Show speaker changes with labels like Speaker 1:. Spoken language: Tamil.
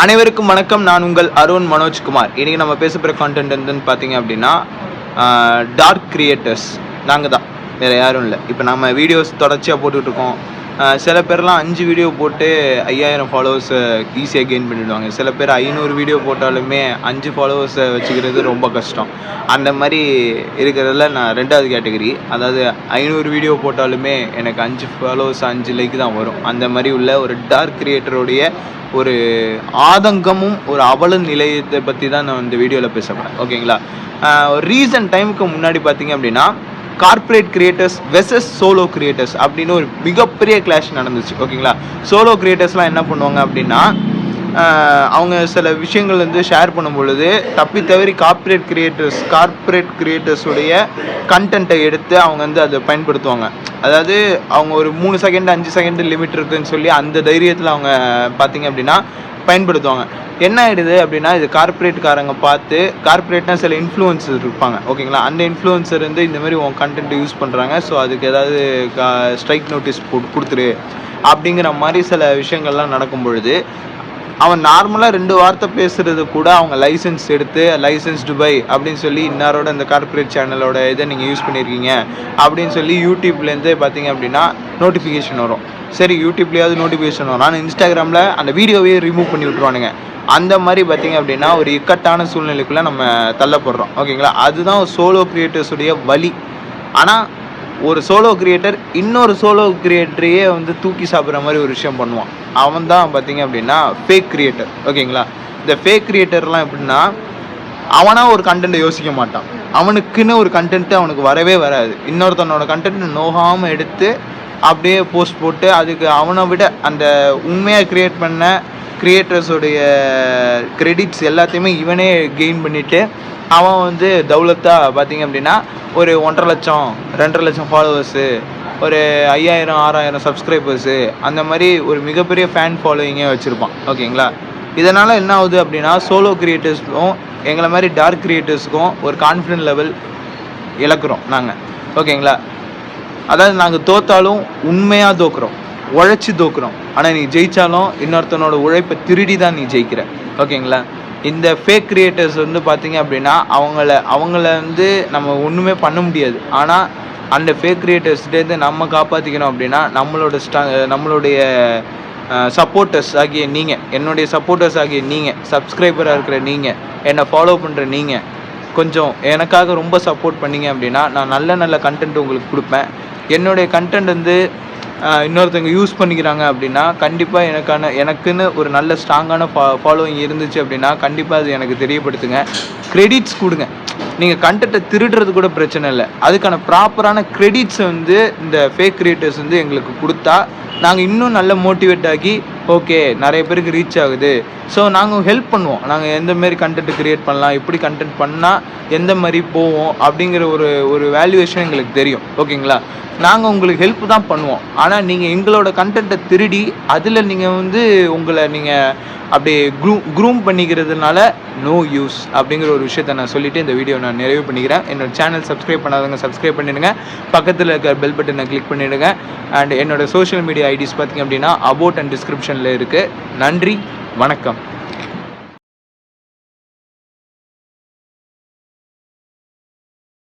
Speaker 1: அனைவருக்கும் வணக்கம். நான் உங்கள் அருண் மனோஜ்குமார். இன்றைக்கி நம்ம பேச போகிற கான்டென்ட் என்னன்னு பார்த்தீங்க அப்படின்னா, டார்க் கிரியேட்டர்ஸ் நாங்கள் தான், வேறு யாரும் இல்லை. இப்போ நம்ம வீடியோஸ் தொடர்ச்சியாக போட்டுட்ருக்கோம். சில பேர்லாம் 5 வீடியோ போட்டு 5000 ஃபாலோவர்ஸை ஈஸியாக கெயின் பண்ணிவிடுவாங்க. சில பேர் 500 வீடியோ போட்டாலுமே 5 ஃபாலோவர்ஸை வச்சுக்கிறது ரொம்ப கஷ்டம். அந்த மாதிரி இருக்கிறதுல நான் 2வது கேட்டகரி. அதாவது 500 வீடியோ போட்டாலுமே எனக்கு 5 ஃபாலோவர்ஸ் 5 லைக் தான் வரும். அந்த மாதிரி உள்ள ஒரு டார்க் கிரியேட்டருடைய ஒரு ஆதங்கமும் ஒரு அவல நிலையத்தை பற்றி தான் நான் இந்த வீடியோவில் பேச போகிறேன். ஓகேங்களா? ஒரு ரீசன்ட் டைமுக்கு முன்னாடி பார்த்தீங்க அப்படின்னா, corporate creators versus solo creators அப்படின்னு ஒரு மிகப்பெரிய கிளாஷ் நடந்துச்சு. ஓகேங்களா? சோலோ கிரியேட்டர்ஸ்லாம் என்ன பண்ணுவாங்க அப்படின்னா, அவங்க சில விஷயங்கள் வந்து ஷேர் பண்ணும் பொழுது தப்பி தவறி கார்ப்பரேட் கிரியேட்டர்ஸுடைய கண்டென்ட்டை எடுத்து அவங்க வந்து அதை பயன்படுத்துவாங்க. அதாவது அவங்க ஒரு 3 செகண்ட் 5 செகண்ட் லிமிட் இருக்குதுன்னு சொல்லி அந்த தைரியத்தில் அவங்க பார்த்தீங்க அப்படின்னா பயன்படுத்துவாங்க. என்ன ஆகிடுது அப்படின்னா, இது கார்ப்பரேட்காரங்க பார்த்து, கார்ப்பரேட்னா சில இன்ஃப்ளூயன்சர் இருப்பாங்க. ஓகேங்களா? அந்த இன்ஃப்ளூயன்சர் வந்து இந்தமாதிரி உன் கண்டென்ட் யூஸ் பண்ணுறாங்க, ஸோ அதுக்கு ஏதாவது ஸ்ட்ரைக் நோட்டீஸ் கொடுத்துரு அப்படிங்கிற மாதிரி சில விஷயங்கள்லாம் நடக்கும் பொழுது, அவன் நார்மலாக 2 வார்த்தை பேசுகிறது கூட அவங்க லைசன்ஸ் எடுத்து லைசன்ஸ் துபாய் அப்படின்னு சொல்லி இன்னாரோட இந்த கார்ப்பரேட் சேனலோட இதை நீங்கள் யூஸ் பண்ணியிருக்கீங்க அப்படின்னு சொல்லி யூடியூப்லேருந்து பார்த்தீங்க அப்படின்னா நோட்டிஃபிகேஷன் வரும். சரி, யூடியூப்லேயாவது நோட்டிஃபிகேஷன் வரும், ஆனால் இன்ஸ்டாகிராமில் அந்த வீடியோவே ரிமூவ் பண்ணி விட்ருவானுங்க. அந்த மாதிரி பார்த்தீங்க அப்படின்னா ஒரு இக்கட்டான சூழ்நிலைக்குள்ளே நம்ம தள்ளப்படுறோம். ஓகேங்களா? அதுதான் சோலோ கிரியேட்டர்ஸுடைய வழி. ஆனால் ஒரு சோலோ கிரியேட்டர் இன்னொரு சோலோ கிரியேட்டரையே வந்து தூக்கி சாப்பிட்ற மாதிரி ஒரு விஷயம் பண்ணுவான். அவன் தான் பார்த்தீங்க அப்படின்னா ஃபேக் கிரியேட்டர். ஓகேங்களா? இந்த ஃபேக் கிரியேட்டர்லாம் எப்படின்னா, அவனாக ஒரு கண்டென்ட்டை யோசிக்க மாட்டான். அவனுக்குன்னு ஒரு கண்டென்ட்டு அவனுக்கு வரவே வராது. இன்னொருத்தனோட கண்டென்ட் நோகாமல் எடுத்து அப்படியே போஸ்ட் போட்டு அதுக்கு அவனை விட அந்த உண்மையாக கிரியேட் பண்ண கிரியேட்டர்ஸோடைய கிரெடிட்ஸ் எல்லாத்தையுமே இவனே கெயின் பண்ணிவிட்டு அவன் வந்து தௌலத்தாக பார்த்தீங்க அப்படின்னா ஒரு 1.5 லட்சம் 2.5 லட்சம் ஃபாலோவர்ஸு, ஒரு 5000 6000 சப்ஸ்கிரைபர்ஸு, அந்த மாதிரி ஒரு மிகப்பெரிய ஃபேன் ஃபாலோயிங்கே வச்சுருப்பான். ஓகேங்களா? இதனால் என்ன ஆகுது அப்படின்னா, சோலோ கிரியேட்டர்ஸுக்கும் எங்களை மாதிரி டார்க் கிரியேட்டர்ஸுக்கும் ஒரு கான்ஃபிடென்ட் லெவல் இழக்கிறோம் நாங்கள். ஓகேங்களா? அதாவது நாங்கள் தோற்றாலும் உண்மையாக தோக்குறோம், உழைச்சி தோக்குறோம். ஆனால் நீ ஜெயித்தாலும் இன்னொருத்தனோட உழைப்பை திருடி தான் நீ ஜெயிக்கிற. ஓகேங்களா? இந்த ஃபேக் கிரியேட்டர்ஸ் வந்து பார்த்தீங்க அப்படின்னா அவங்கள வந்து நம்ம ஒன்றுமே பண்ண முடியாது. ஆனால் அந்த ஃபேக் கிரியேட்டர்ஸ்லேருந்து நம்ம காப்பாற்றிக்கணும் அப்படின்னா நம்மளுடைய சப்போர்ட்டர்ஸ் ஆகிய நீங்கள், என்னுடைய சப்போர்ட்டர்ஸ் ஆகிய நீங்கள், சப்ஸ்கிரைபராக இருக்கிற நீங்கள், என்னை ஃபாலோ பண்ணுற நீங்கள் கொஞ்சம் எனக்காக ரொம்ப சப்போர்ட் பண்ணிங்க அப்படின்னா நான் நல்ல கண்டென்ட் உங்களுக்கு கொடுப்பேன். என்னுடைய கண்டென்ட் வந்து இன்னொருத்தவங்க யூஸ் பண்ணிக்கிறாங்க அப்படின்னா கண்டிப்பாக எனக்குன்னு ஒரு நல்ல ஸ்ட்ராங்கான ஃபாலோவிங் இருந்துச்சு அப்படின்னா கண்டிப்பாக அது எனக்கு தெரியப்படுத்துங்க. கிரெடிட்ஸ் கொடுங்க. நீங்கள் கண்டென்ட்டை திருடுறது கூட பிரச்சனை இல்லை, அதுக்கான ப்ராப்பரான கிரெடிட்ஸை வந்து இந்த ஃபேக் கிரியேட்டர்ஸ் வந்து எங்களுக்கு கொடுத்தா நாங்கள் இன்னும் நல்ல மோட்டிவேட் ஆகி ஓகே நிறைய பேருக்கு ரீச் ஆகுது, ஸோ நாங்கள் ஹெல்ப் பண்ணுவோம். நாங்கள் எந்தமாரி கண்டென்ட் க்ரியேட் பண்ணலாம், எப்படி கண்டென்ட் பண்ணால் எந்த மாதிரி போவோம் அப்படிங்கிற ஒரு வேல்யூவேஷன் எங்களுக்கு தெரியும். ஓகேங்களா? நாங்கள் உங்களுக்கு ஹெல்ப் தான் பண்ணுவோம். ஆனால் நீங்கள் எங்களோட கண்டென்ட்டை திருடி அதில் நீங்கள் வந்து உங்களை நீங்கள் அப்படியே க்ரூம் பண்ணிக்கிறதுனால நோ யூஸ் அப்படிங்கிற ஒரு விஷயத்தை நான் சொல்லிவிட்டு இந்த வீடியோ நான் நிறைவு பண்ணிக்கிறேன். என்னோடய சேனல் சப்ஸ்கிரைப் பண்ணாதவங்க சப்ஸ்கிரைப் பண்ணிடுங்க, பக்கத்தில் இருக்கிற பெல் பட்டனை கிளிக் பண்ணிவிடுங்க. அண்ட் என்னோடய சோஷியல் மீடியா ஐடிஸ் பார்த்திங்க அப்படின்னா அபவுட் அண்ட் டிஸ்கிரிப்ஷனில் இருக்குது. நன்றி, வணக்கம்.